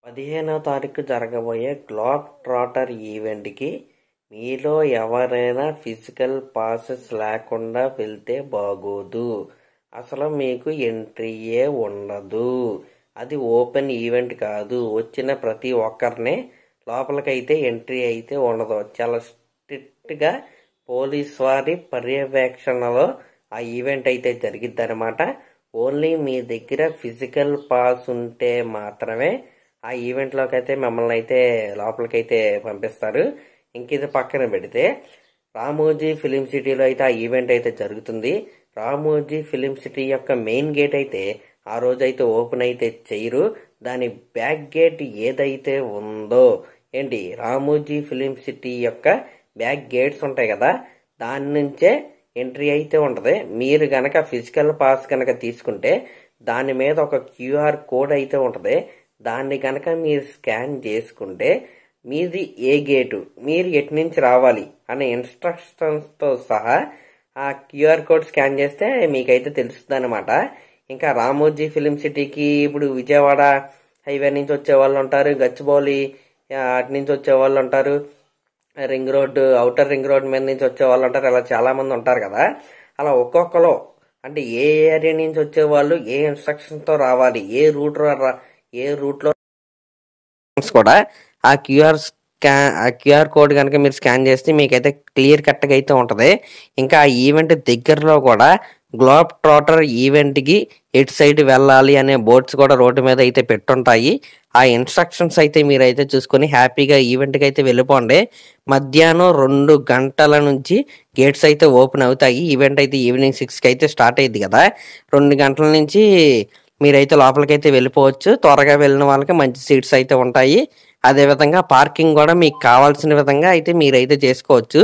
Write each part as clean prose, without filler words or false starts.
15వ తారీఖు జరగబోయే గ్లోబ్ ట్రాటర్ ఈవెంట్కి మీలో ఎవరైనా ఫిజికల్ పాసెస్ లేకుండా వెళ్తే బాగోదు. అసలు మీకు ఎంట్రీయే ఉండదు. అది ఓపెన్ ఈవెంట్ కాదు. వచ్చిన ప్రతి ఒక్కరిని లోపలికైతే ఎంట్రీ అయితే ఉండదు. చాలా స్ట్రిక్ట్గా పోలీస్ వారి పర్యవేక్షణలో ఆ ఈవెంట్ అయితే జరిగిద్ది అనమాట. ఓన్లీ మీ దగ్గర ఫిజికల్ పాస్ ఉంటే మాత్రమే ఆ ఈవెంట్లోకి అయితే మిమ్మల్ని అయితే లోపలికైతే పంపిస్తారు. ఇంక ఇది పక్కన పెడితే రామోజీ ఫిలిం సిటీలో అయితే ఆ ఈవెంట్ అయితే జరుగుతుంది. రామోజీ ఫిలిం సిటీ యొక్క మెయిన్ గేట్ అయితే ఆ రోజు అయితే ఓపెన్ అయితే చేయరు. దాని బ్యాక్ గేట్ ఏదైతే ఉందో ఏంటి రామోజీ ఫిలిం సిటీ యొక్క బ్యాక్ గేట్స్ ఉంటాయి కదా, దాని నుంచే ఎంట్రీ అయితే ఉంటుంది. మీరు గనక ఫిజికల్ పాస్ కనుక తీసుకుంటే దాని మీద ఒక క్యూఆర్ కోడ్ అయితే ఉంటుంది. దాన్ని కనుక మీరు స్కాన్ చేసుకుంటే మీది ఏ గేటు, మీరు ఎటు నుంచి రావాలి అనే ఇన్స్ట్రక్షన్స్తో సహా ఆ క్యూఆర్ కోడ్ స్కాన్ చేస్తే మీకైతే తెలుస్తుంది అనమాట. ఇంకా రామోజీ ఫిలిం సిటీకి ఇప్పుడు విజయవాడ హైవే నుంచి వచ్చే వాళ్ళు ఉంటారు, గచ్చిబౌలి అటు నుంచి వచ్చే వాళ్ళు ఉంటారు, ring road outer ring road మీద నుంచి వచ్చే వాళ్ళు ఉంటారు. అలా చాలా మంది ఉంటారు కదా. అలా ఒక్కొక్కరు అంటే ఏ ఏరియా నుంచి వచ్చే వాళ్ళు ఏ ఇన్స్ట్రక్షన్తో రావాలి, ఏ రూట్లో కూడా ఆ క్యూఆర్ కోడ్ కనుక మీరు స్కాన్ చేస్తే మీకైతే క్లియర్ కట్గా అయితే ఉంటుంది. ఇంకా ఆ ఈవెంట్ దగ్గరలో కూడా గ్లోబ్ ట్రాటర్ ఈవెంట్కి ఎటు సైడ్ వెళ్ళాలి అనే బోర్డ్స్ కూడా రోడ్డు మీద అయితే పెట్టుంటాయి. ఆ ఇన్స్ట్రక్షన్స్ అయితే మీరైతే చూసుకొని హ్యాపీగా ఈవెంట్కి అయితే వెళ్ళిపోండి. మధ్యాహ్నం 2 గంటల నుంచి గేట్స్ అయితే ఓపెన్ అవుతాయి. ఈవెంట్ అయితే ఈవినింగ్ 6కి అయితే స్టార్ట్ అయ్యింది కదా. 2 గంటల నుంచి మీరైతే లోపలికైతే వెళ్ళిపోవచ్చు. త్వరగా వెళ్ళిన వాళ్ళకి మంచి సీట్స్ అయితే ఉంటాయి. అదేవిధంగా పార్కింగ్ కూడా మీకు కావాల్సిన విధంగా అయితే మీరైతే చేసుకోవచ్చు.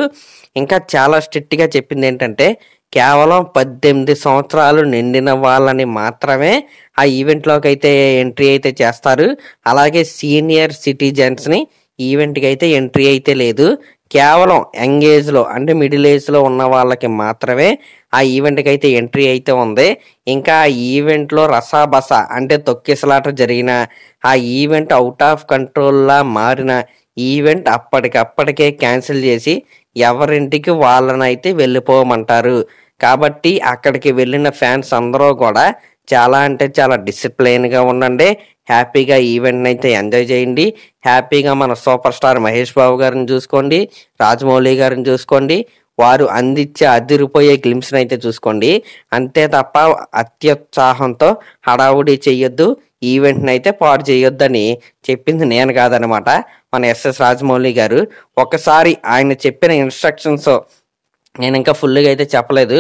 ఇంకా చాలా స్ట్రిక్ట్గా చెప్పింది ఏంటంటే కేవలం 18 సంవత్సరాలు నిండిన వాళ్ళని మాత్రమే ఆ ఈవెంట్లోకి అయితే ఎంట్రీ అయితే చేస్తారు. అలాగే సీనియర్ సిటిజన్స్ని ఈవెంట్కి అయితే ఎంట్రీ అయితే లేదు. కేవలం యంగ్ ఏజ్లో అంటే మిడిల్ ఏజ్లో ఉన్న వాళ్ళకి మాత్రమే ఆ ఈవెంట్కి అయితే ఎంట్రీ అయితే ఉంది. ఇంకా ఆ ఈవెంట్లో రసాబస అంటే తొక్కిసలాట జరిగిన, ఆ ఈవెంట్ అవుట్ ఆఫ్ కంట్రోల్లా మారిన ఈవెంట్ అప్పటికప్పటికే క్యాన్సిల్ చేసి ఎవరింటికి వాళ్ళనైతే వెళ్ళిపోమంటారు. కాబట్టి అక్కడికి వెళ్ళిన ఫ్యాన్స్ అందరూ కూడా చాలా అంటే చాలా డిసిప్లైన్గా ఉండండి. హ్యాపీగా ఈవెంట్ని అయితే ఎంజాయ్ చేయండి. హ్యాపీగా మన సూపర్ స్టార్ మహేష్ బాబు గారిని చూసుకోండి, రాజమౌళి గారిని చూసుకోండి. వారు అందించే అదిరిపోయే గ్లిమ్స్ని అయితే చూసుకోండి. అంతే తప్ప అత్యుత్సాహంతో హడావుడి చెయ్యొద్దు, ఈవెంట్ని అయితే పాడు చేయొద్దని చెప్పింది నేను కాదనమాట, మన ఎస్ఎస్ రాజమౌళి గారు. ఒకసారి ఆయన చెప్పిన ఇన్స్ట్రక్షన్స్ నేను ఇంకా ఫుల్గా అయితే చెప్పలేదు.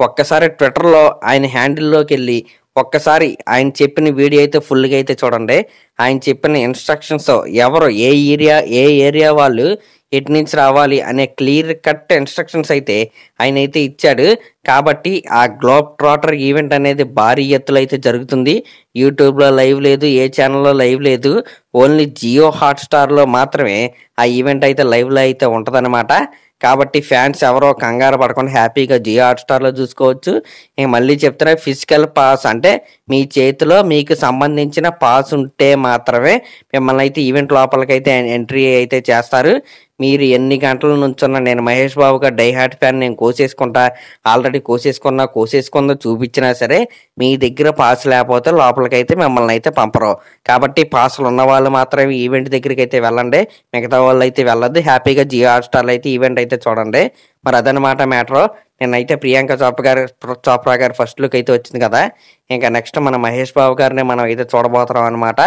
ఒక్కసారి ట్విట్టర్లో ఆయన హ్యాండిల్లోకి వెళ్ళి ఒక్కసారి ఆయన చెప్పిన వీడియో అయితే ఫుల్గా అయితే చూడండి. ఆయన చెప్పిన ఇన్స్ట్రక్షన్స్ ఎవరు ఏ ఏరియా వాళ్ళు ఎటు నుంచి రావాలి అనే క్లియర్ కట్ ఇన్స్ట్రక్షన్స్ అయితే ఆయన అయితే ఇచ్చాడు. కాబట్టి ఆ గ్లోబ్ ట్రాటర్ ఈవెంట్ అనేది భారీ ఎత్తులో అయితే జరుగుతుంది. యూట్యూబ్లో లైవ్ లేదు, ఏ ఛానల్లో లైవ్ లేదు, ఓన్లీ జియో హాట్స్టార్లో మాత్రమే ఆ ఈవెంట్ అయితే లైవ్లో అయితే ఉంటుందన్నమాట. కాబట్టి ఫ్యాన్స్ ఎవరో కంగారు పడకుండా హ్యాపీగా జియో హాట్స్టార్లో చూసుకోవచ్చు. నేను మళ్ళీ చెప్తున్నా, ఫిజికల్ పాస్ అంటే మీ చేతిలో మీకు సంబంధించిన పాస్ ఉంటే మాత్రమే మిమ్మల్ని అయితే ఈవెంట్ లోపలికైతే ఎంట్రీ అయితే చేస్తారు. మీరు ఎన్ని గంటల నుంచున్నా నేను మహేష్ బాబు గారు డై హార్ట్ ఫ్యాన్, నేను కోసేసుకుంటా, ఆల్రెడీ కోసేసుకుందో చూపించినా సరే మీ దగ్గర పాస్ లేకపోతే లోపలికైతే మిమ్మల్ని అయితే పంపరు. కాబట్టి పాసులు ఉన్న వాళ్ళు మాత్రమే ఈవెంట్ దగ్గరికి అయితే వెళ్ళండి, మిగతా వాళ్ళు అయితే వెళ్ళొద్దు. హ్యాపీగా జియో హాట్స్టార్లో అయితే ఈవెంట్ అయితే చూడండి. మరి అదనమాట మ్యాటర్. నేనైతే ప్రియాంక చోప్రా గారు ఫస్ట్ లుక్ అయితే వచ్చింది కదా, ఇంకా నెక్స్ట్ మన మహేష్ బాబు గారిని మనం అయితే చూడబోతున్నాం అనమాట.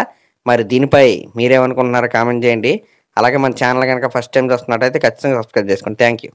మరి దీనిపై మీరేమనుకుంటున్నారో కామెంట్ చేయండి. అలాగే మన ఛానల్ కనుక ఫస్ట్ టైం చూస్తున్నట్టయితే ఖచ్చితంగా సబ్స్క్రైబ్ చేసుకోండి. Thank you.